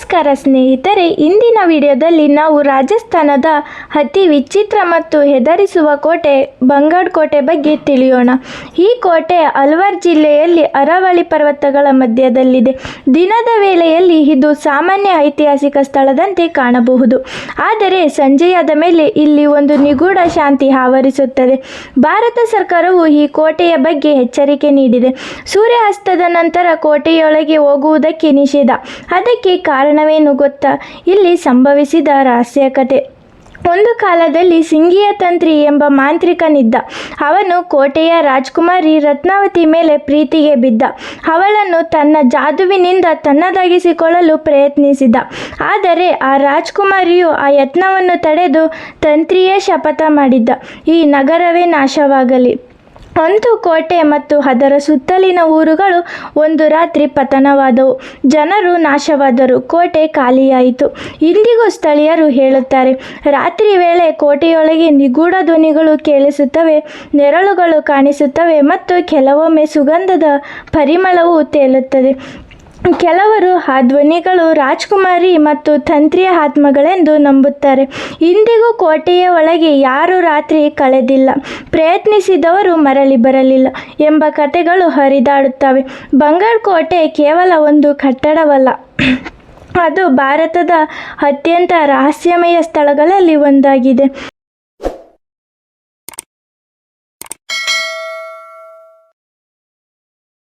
ನಮಸ್ಕಾರ ಸ್ನೇಹಿತರೆ, ಇಂದಿನ ವಿಡಿಯೋದಲ್ಲಿ ನಾವು ರಾಜಸ್ಥಾನದ ಅತಿ ವಿಚಿತ್ರ ಮತ್ತು ಹೆದರಿಸುವ ಕೋಟೆ ಬಂಗಡ್ ಕೋಟೆ ಬಗ್ಗೆ ತಿಳಿಯೋಣ. ಈ ಕೋಟೆ ಅಲ್ವಾರ್ ಜಿಲ್ಲೆಯಲ್ಲಿ ಅರಾವಳಿ ಪರ್ವತಗಳ ಮಧ್ಯದಲ್ಲಿದೆ. ದಿನದ ವೇಳೆಯಲ್ಲಿ ಇದು ಸಾಮಾನ್ಯ ಐತಿಹಾಸಿಕ ಸ್ಥಳದಂತೆ ಕಾಣಬಹುದು, ಆದರೆ ಸಂಜೆಯಾದ ಮೇಲೆ ಇಲ್ಲಿ ಒಂದು ನಿಗೂಢ ಶಾಂತಿ ಆವರಿಸುತ್ತದೆ. ಭಾರತ ಸರ್ಕಾರವು ಈ ಕೋಟೆಯ ಬಗ್ಗೆ ಎಚ್ಚರಿಕೆ ನೀಡಿದೆ. ಸೂರ್ಯಾಸ್ತದ ನಂತರ ಕೋಟೆಯೊಳಗೆ ಹೋಗುವುದಕ್ಕೆ ನಿಷೇಧ. ಅದಕ್ಕೆ ಕಾರಣವೇನು ಗೊತ್ತಾ? ಇಲ್ಲಿ ಸಂಭವಿಸಿದ ರಹಸ್ಯ ಕಥೆ. ಒಂದು ಕಾಲದಲ್ಲಿ ಸಿಂಗಿಯ ತಂತ್ರಿ ಎಂಬ ಮಾಂತ್ರಿಕನಿದ್ದ. ಅವನು ಕೋಟೆಯ ರಾಜ್ಕುಮಾರಿ ರತ್ನಾವತಿ ಮೇಲೆ ಪ್ರೀತಿಗೆ ಬಿದ್ದ. ಅವಳನ್ನು ತನ್ನ ಜಾದುವಿನಿಂದ ತನ್ನದಾಗಿಸಿಕೊಳ್ಳಲು ಪ್ರಯತ್ನಿಸಿದ. ಆದರೆ ಆ ರಾಜ್ಕುಮಾರಿಯು ಆ ಯತ್ನವನ್ನು ತಡೆದು ತಂತ್ರಿಯೇ ಶಪಥ ಮಾಡಿದ್ದ, ಈ ನಗರವೇ ನಾಶವಾಗಲಿ. ಅಂತೂ ಕೋಟೆ ಮತ್ತು ಅದರ ಸುತ್ತಲಿನ ಊರುಗಳು ಒಂದು ರಾತ್ರಿ ಪತನವಾದವು. ಜನರು ನಾಶವಾದರು, ಕೋಟೆ ಖಾಲಿಯಾಯಿತು. ಇಂದಿಗೂ ಸ್ಥಳೀಯರು ಹೇಳುತ್ತಾರೆ, ರಾತ್ರಿ ವೇಳೆ ಕೋಟೆಯೊಳಗೆ ನಿಗೂಢ ಧ್ವನಿಗಳು ಕೇಳಿಸುತ್ತವೆ, ನೆರಳುಗಳು ಕಾಣಿಸುತ್ತವೆ ಮತ್ತು ಕೆಲವೊಮ್ಮೆ ಸುಗಂಧದ ಪರಿಮಳವು ತೇಲುತ್ತದೆ. ಕೆಲವರು ಆ ಧ್ವನಿಗಳು ರಾಜ್ಕುಮಾರಿ ಮತ್ತು ತಂತ್ರಿಯ ಆತ್ಮಗಳೆಂದು ನಂಬುತ್ತಾರೆ. ಇಂದಿಗೂ ಕೋಟೆಯ ಒಳಗೆ ಯಾರೂ ರಾತ್ರಿ ಕಳೆದಿಲ್ಲ, ಪ್ರಯತ್ನಿಸಿದವರು ಮರಳಿ ಬರಲಿಲ್ಲ ಎಂಬ ಕಥೆಗಳು ಹರಿದಾಡುತ್ತವೆ. ಬಂಗಡ್ ಕೋಟೆ ಕೇವಲ ಒಂದು ಕಟ್ಟಡವಲ್ಲ, ಅದು ಭಾರತದ ಅತ್ಯಂತ ರಹಸ್ಯಮಯ ಸ್ಥಳಗಳಲ್ಲಿ ಒಂದಾಗಿದೆ.